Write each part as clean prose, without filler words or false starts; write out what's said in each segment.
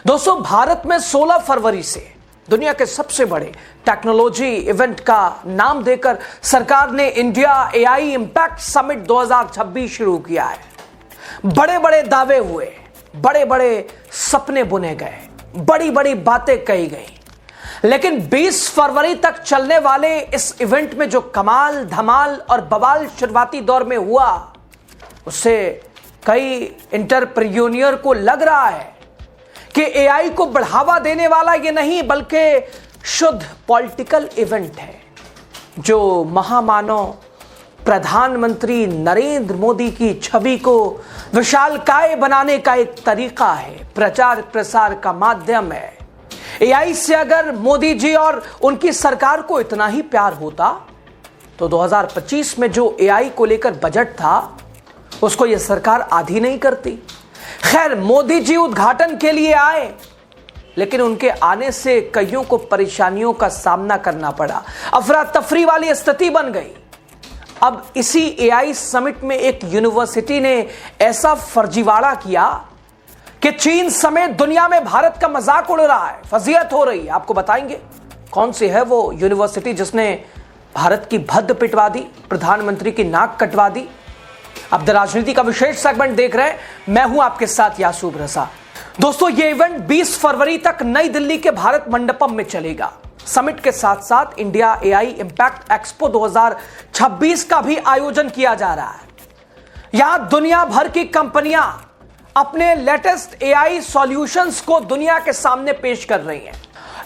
दोस्तों, भारत में 16 फरवरी से दुनिया के सबसे बड़े टेक्नोलॉजी इवेंट का नाम देकर सरकार ने इंडिया एआई इंपैक्ट समिट 2026 शुरू किया है। बड़े बड़े दावे हुए, बड़े बड़े सपने बुने गए, बड़ी बड़ी बातें कही गई, लेकिन 20 फरवरी तक चलने वाले इस इवेंट में जो कमाल, धमाल और बवाल शुरुआती दौर में हुआ, उससे कई एंटरप्रेन्योर को लग रहा है कि एआई को बढ़ावा देने वाला ये नहीं बल्कि शुद्ध पॉलिटिकल इवेंट है, जो महामानव प्रधानमंत्री नरेंद्र मोदी की छवि को विशालकाय बनाने का एक तरीका है, प्रचार प्रसार का माध्यम है। एआई से अगर मोदी जी और उनकी सरकार को इतना ही प्यार होता तो 2025 में जो एआई को लेकर बजट था उसको यह सरकार आधी नहीं करती। खैर, मोदी जी उद्घाटन के लिए आए, लेकिन उनके आने से कईयों को परेशानियों का सामना करना पड़ा, अफरा तफरी वाली स्थिति बन गई। अब इसी एआई समिट में एक यूनिवर्सिटी ने ऐसा फर्जीवाड़ा किया कि चीन समेत दुनिया में भारत का मजाक उड़ रहा है, फजीहत हो रही है। आपको बताएंगे कौन सी है वो यूनिवर्सिटी जिसने भारत की भद्द पिटवा दी, प्रधानमंत्री की नाक कटवा दी। अब द राजनीति का विशेष सेगमेंट देख रहे हैं, मैं हूं आपके साथ यासूब रजा। दोस्तों, यह इवेंट 20 फरवरी तक नई दिल्ली के भारत मंडपम में चलेगा। समिट के साथ साथ इंडिया एआई इंपैक्ट एक्सपो 2026 का भी आयोजन किया जा रहा है। यहां दुनिया भर की कंपनियां अपने लेटेस्ट एआई सॉल्यूशंस को दुनिया के सामने पेश कर रही हैं।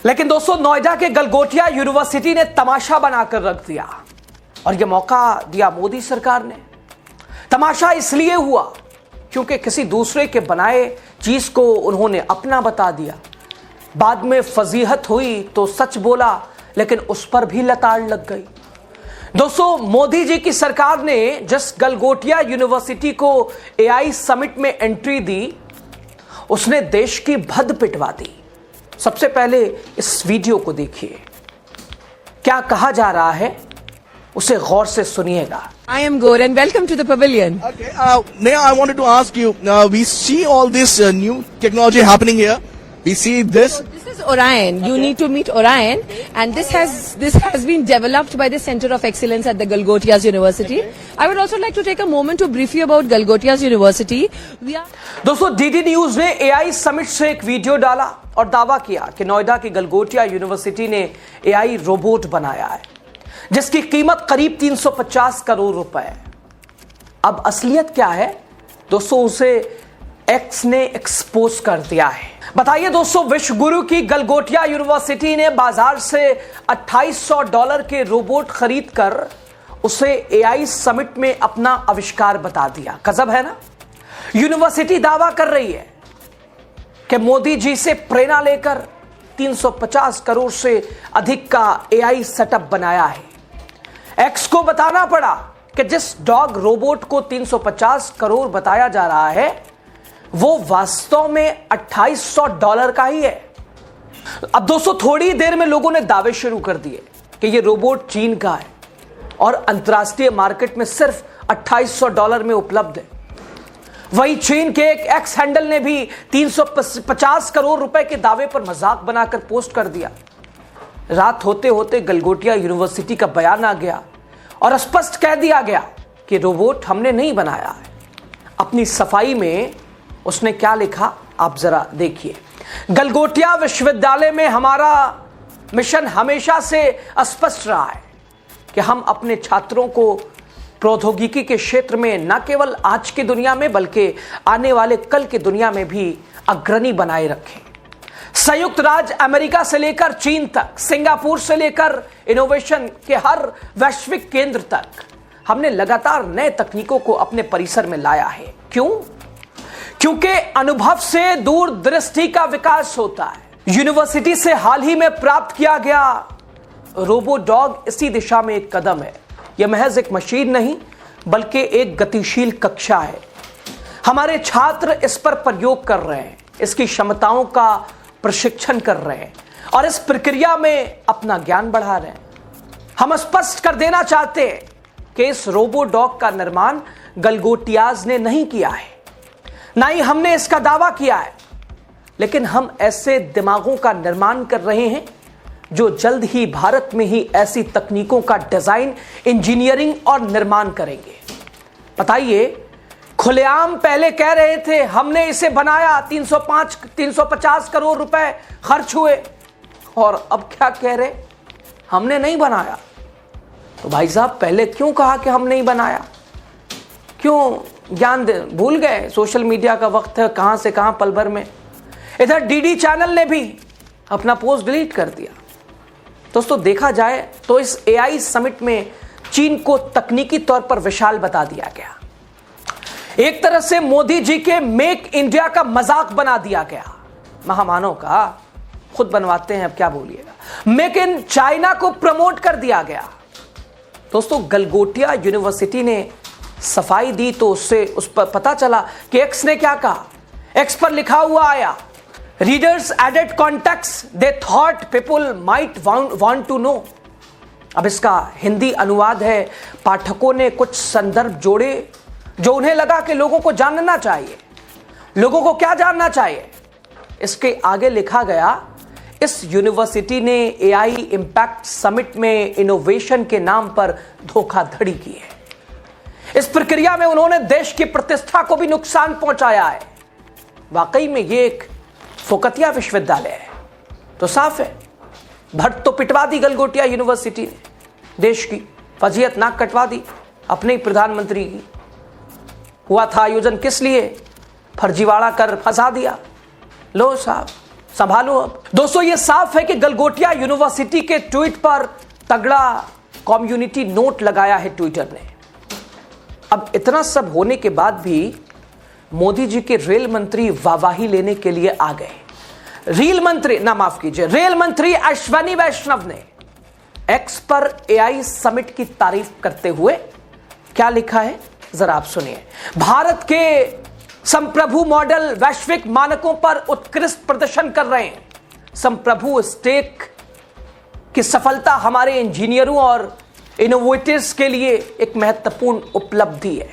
लेकिन दोस्तों, नोएडा के गलगोटिया यूनिवर्सिटी ने तमाशा बनाकर रख दिया और यह मौका दिया मोदी सरकार ने। तमाशा इसलिए हुआ क्योंकि किसी दूसरे के बनाए चीज को उन्होंने अपना बता दिया। बाद में फजीहत हुई तो सच बोला, लेकिन उस पर भी लताड़ लग गई। दोस्तों, मोदी जी की सरकार ने जिस गलगोटिया यूनिवर्सिटी को एआई समिट में एंट्री दी, उसने देश की भद्द पिटवा दी। सबसे पहले इस वीडियो को देखिए, क्या कहा जा रहा है उसे गौर से सुनिएगा। I am Gaur and welcome to the pavilion. Okay, now I wanted to ask you, we see all this new technology happening here. We see this. This is Orion. You need to meet Orion, and this has been developed by the Center of Excellence at the Galgotias University. I would also like to take a moment to brief you about Galgotias University. दोस्तों, DD news ने AI summit से एक video डाला और दावा किया कि नोएडा की गलगोटिया यूनिवर्सिटी ने एआई रोबोट बनाया है जिसकी कीमत करीब 350 करोड़ रुपए है। अब असलियत क्या है दोस्तों, उसे एक्स ने एक्सपोज कर दिया है। बताइए दोस्तों, विश्व गुरु की गलगोटिया यूनिवर्सिटी ने बाजार से $2800 के रोबोट खरीदकर उसे एआई समिट में अपना आविष्कार बता दिया। गजब है ना। यूनिवर्सिटी दावा कर रही है कि मोदी जी से प्रेरणा लेकर 350 करोड़ से अधिक का एआई सेटअप बनाया है। एक्स को बताना पड़ा कि जिस डॉग रोबोट को 350 करोड़ बताया जा रहा है वो वास्तव में $2800 का ही है। अब दोस्तों, थोड़ी देर में लोगों ने दावे शुरू कर दिए कि ये रोबोट चीन का है और अंतरराष्ट्रीय मार्केट में सिर्फ $2800 में उपलब्ध है। वही चीन के एक एक्स हैंडल ने भी 350 करोड़ रुपए के दावे पर मजाक बनाकर पोस्ट कर दिया। रात होते होते गलगोटिया यूनिवर्सिटी का बयान आ गया और स्पष्ट कह दिया गया कि रोबोट हमने नहीं बनाया है। अपनी सफाई में उसने क्या लिखा, आप जरा देखिए। गलगोटिया विश्वविद्यालय में हमारा मिशन हमेशा से स्पष्ट रहा है कि हम अपने छात्रों को प्रौद्योगिकी के क्षेत्र में न केवल आज की दुनिया में बल्कि आने वाले कल की दुनिया में भी अग्रणी बनाए रखें। संयुक्त राज्य अमेरिका से लेकर चीन तक, सिंगापुर से लेकर इनोवेशन के हर वैश्विक केंद्र तक हमने लगातार नए तकनीकों को अपने परिसर में लाया है। क्यों? क्योंकि अनुभव से दूरदृष्टि का विकास होता है। यूनिवर्सिटी से हाल ही में प्राप्त किया गया रोबो डॉग इसी दिशा में एक कदम है। यह महज एक मशीन नहीं बल्कि एक गतिशील कक्षा है। हमारे छात्र इस पर प्रयोग कर रहे हैं, इसकी क्षमताओं का प्रशिक्षण कर रहे हैं और इस प्रक्रिया में अपना ज्ञान बढ़ा रहे हैं। हम स्पष्ट कर देना चाहते हैं कि इस रोबो डॉग का निर्माण गलगोटियाज ने नहीं किया है, ना ही हमने इसका दावा किया है। लेकिन हम ऐसे दिमागों का निर्माण कर रहे हैं जो जल्द ही भारत में ही ऐसी तकनीकों का डिजाइन, इंजीनियरिंग और निर्माण करेंगे। बताइए, खुलेआम पहले कह रहे थे हमने इसे बनाया, 350 करोड़ रुपए खर्च हुए, और अब क्या कह रहे, हमने नहीं बनाया। तो भाई साहब, पहले क्यों कहा कि हम नहीं बनाया? क्यों ज्ञान भूल गए? सोशल मीडिया का वक्त है, कहां से कहां पल भर में। इधर डीडी चैनल ने भी अपना पोस्ट डिलीट कर दिया। दोस्तों, देखा जाए तो इस एआई समिट में चीन को तकनीकी तौर पर विशाल बता दिया गया। एक तरह से मोदी जी के मेक इंडिया का मजाक बना दिया गया। महामानव का खुद बनवाते हैं, अब क्या बोलिएगा। मेक इन चाइना को प्रमोट कर दिया गया। दोस्तों, गलगोटिया यूनिवर्सिटी ने सफाई दी तो उससे उस पर पता चला कि एक्स ने क्या कहा। एक्स पर लिखा हुआ आया, readers added context they thought people might want to know. अब इसका हिंदी अनुवाद है, पाठकों ने कुछ संदर्भ जोड़े जो उन्हें लगा कि लोगों को जानना चाहिए। लोगों को क्या जानना चाहिए? इसके आगे लिखा गया, इस यूनिवर्सिटी ने एआई इंपैक्ट समिट में इनोवेशन के नाम पर धोखाधड़ी की है। इस प्रक्रिया में उन्होंने देश की प्रतिष्ठा को भी नुकसान पहुंचाया है। वाकई में ये एक फोकतिया विश्वविद्यालय है। तो साफ है, भट्ट तो पिटवा दी गलगोटिया यूनिवर्सिटी ने, देश की फजीहत नाक कटवा दी अपने ही प्रधानमंत्री की। हुआ था आयोजन किस लिए? फर्जीवाड़ा कर फंसा दिया। लो साहब, संभालो अब। दोस्तों, ये साफ है कि गलगोटिया यूनिवर्सिटी के ट्वीट पर तगड़ा कम्युनिटी नोट लगाया है ट्विटर ने। अब इतना सब होने के बाद भी मोदी जी के रेल मंत्री वाहवाही लेने के लिए आ गए। रेल मंत्री अश्वनी वैष्णव ने एक्स पर एआई समिट की तारीफ करते हुए क्या लिखा है, जरा आप सुनिए। भारत के संप्रभु मॉडल वैश्विक मानकों पर उत्कृष्ट प्रदर्शन कर रहे हैं। संप्रभु स्टेक की सफलता हमारे इंजीनियरों और इनोवेटर्स के लिए एक महत्वपूर्ण उपलब्धि है।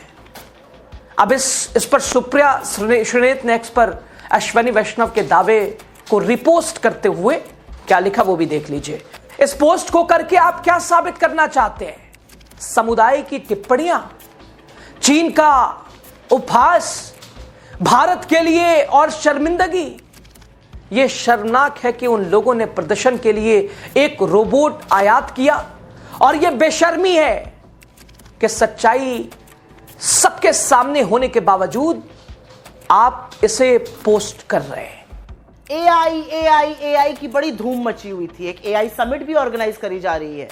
अब इस पर सुप्रिया श्रीनेत ने एक्स पर अश्वनी वैष्णव के दावे को रिपोस्ट करते हुए क्या लिखा वो भी देख लीजिए। इस पोस्ट को करके आप क्या साबित करना चाहते हैं? समुदाय की टिप्पणियां, चीन का उपहास, भारत के लिए और शर्मिंदगी। यह शर्मनाक है कि उन लोगों ने प्रदर्शन के लिए एक रोबोट आयात किया, और यह बेशर्मी है कि सच्चाई सबके सामने होने के बावजूद आप इसे पोस्ट कर रहे हैं। एआई की बड़ी धूम मची हुई थी। एक एआई समिट भी ऑर्गेनाइज करी जा रही है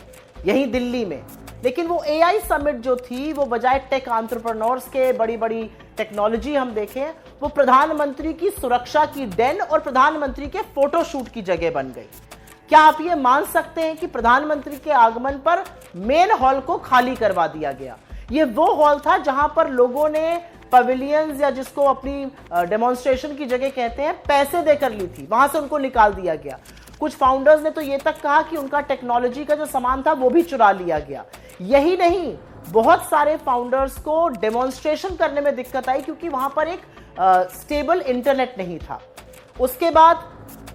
यहीं दिल्ली में। लेकिन वो एआई समिट जो थी वो बजाय टेक एंटरप्रेन्योर्स के, बड़ी बड़ी टेक्नोलॉजी हम देखें, वो प्रधानमंत्री की सुरक्षा की डेन और प्रधानमंत्री के फोटोशूट की जगह बन गई। क्या आप ये मान सकते हैं कि प्रधानमंत्री के आगमन पर मेन हॉल को खाली करवा दिया गया? ये वो हॉल था जहां पर लोगों ने पवेलियंस, या जिसको अपनी डेमोन्स्ट्रेशन की जगह कहते हैं, पैसे देकर ली थी, वहां से उनको निकाल दिया गया। कुछ फाउंडर्स ने तो ये तक कहा कि उनका टेक्नोलॉजी का जो सामान था वो भी चुरा लिया गया। यही नहीं, बहुत सारे फाउंडर्स को डेमोन्स्ट्रेशन करने में दिक्कत आई क्योंकि वहां पर एक स्टेबल इंटरनेट नहीं था। उसके बाद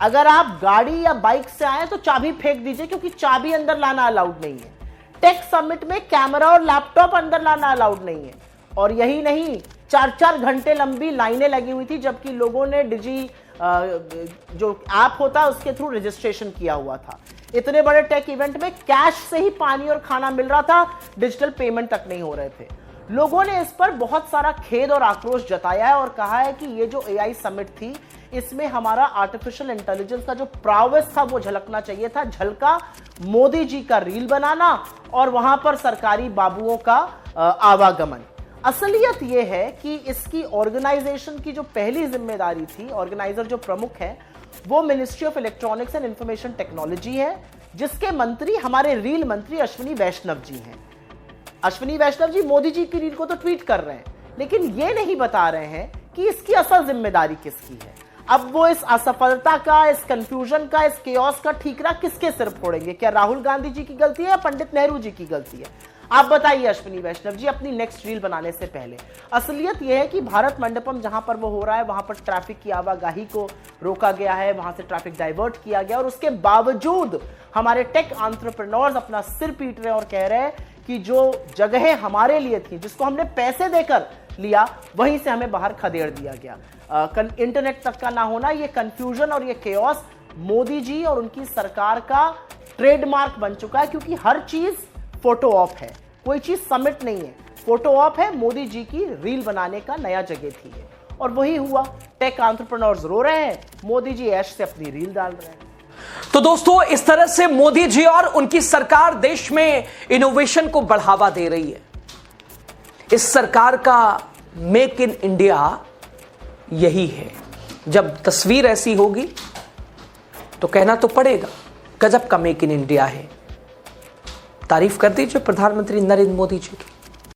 अगर आप गाड़ी या बाइक से आए तो चाबी फेंक दीजिए क्योंकि चाबी अंदर लाना अलाउड नहीं है। टेक समिट में कैमरा और लैपटॉप अंदर लाना अलाउड नहीं है। और यही नहीं, 4-4 घंटे लंबी लाइनें लगी हुई थी, जबकि लोगों ने डिजी जो ऐप होता है उसके थ्रू रजिस्ट्रेशन किया हुआ था। इतने बड़े टेक इवेंट में कैश से ही पानी और खाना मिल रहा था, डिजिटल पेमेंट तक नहीं हो रहे थे। लोगों ने इस पर बहुत सारा खेद और आक्रोश जताया है और कहा है कि ये जो एआई समिट थी, इसमें हमारा आर्टिफिशियल इंटेलिजेंस का जो प्रावस था वो झलकना चाहिए था। झलका मोदी जी का रील बनाना और वहां पर सरकारी बाबुओं का आवागमन। असलियत यह है कि इसकी ऑर्गेनाइजेशन की जो पहली जिम्मेदारी थी, ऑर्गेनाइजर जो प्रमुख है वो ministry of electronics and information technology है, जिसके मंत्री हमारे रील मंत्री अश्विनी वैष्णव जी हैं। अश्विनी वैष्णव जी मोदी जी की रील को तो ट्वीट कर रहे हैं, लेकिन ये नहीं बता रहे हैं कि इसकी असल जिम्मेदारी किसकी है। अब वो इस असफलता का, इस कंफ्यूजन का, इस केओस का ठीकरा किसके सिर फोड़ेंगे? क्या राहुल गांधी जी की गलती है या पंडित नेहरू जी की गलती है? आप बताइए अश्विनी वैष्णव जी, अपनी नेक्स्ट रील बनाने से पहले असलियत यह है कि भारत मंडपम जहां पर वो हो रहा है वहां पर ट्रैफिक की आवाजाही को रोका गया है, वहां से ट्रैफिक डाइवर्ट किया गया, और उसके बावजूद हमारे टेक एंटरप्रेन्योर्स अपना सिर पीट रहे हैं और कह रहे हैं कि जो जगहें हमारे लिए थी, जिसको हमने पैसे देकर लिया, वहीं से हमें बाहर खदेड़ दिया गया। इंटरनेट तक का ना होना, ये कंफ्यूजन और ये केओस मोदी जी और उनकी सरकार का ट्रेडमार्क बन चुका है, क्योंकि हर चीज फोटो ऑप है, कोई चीज समिट नहीं है, फोटो ऑप है। मोदी जी की रील बनाने का नया जगह थी है, और वही हुआ। टेक एंटरप्रेन्योर्स रो रहे हैं, मोदी जी ऐश से अपनी रील डाल रहे हैं। तो दोस्तों, इस तरह से मोदी जी और उनकी सरकार देश में इनोवेशन को बढ़ावा दे रही है। इस सरकार का मेक इन इंडिया यही है। जब तस्वीर ऐसी होगी तो कहना तो पड़ेगा, गजब का मेक इन इंडिया है। तारीफ कर दीजिए प्रधानमंत्री नरेंद्र मोदी जी की।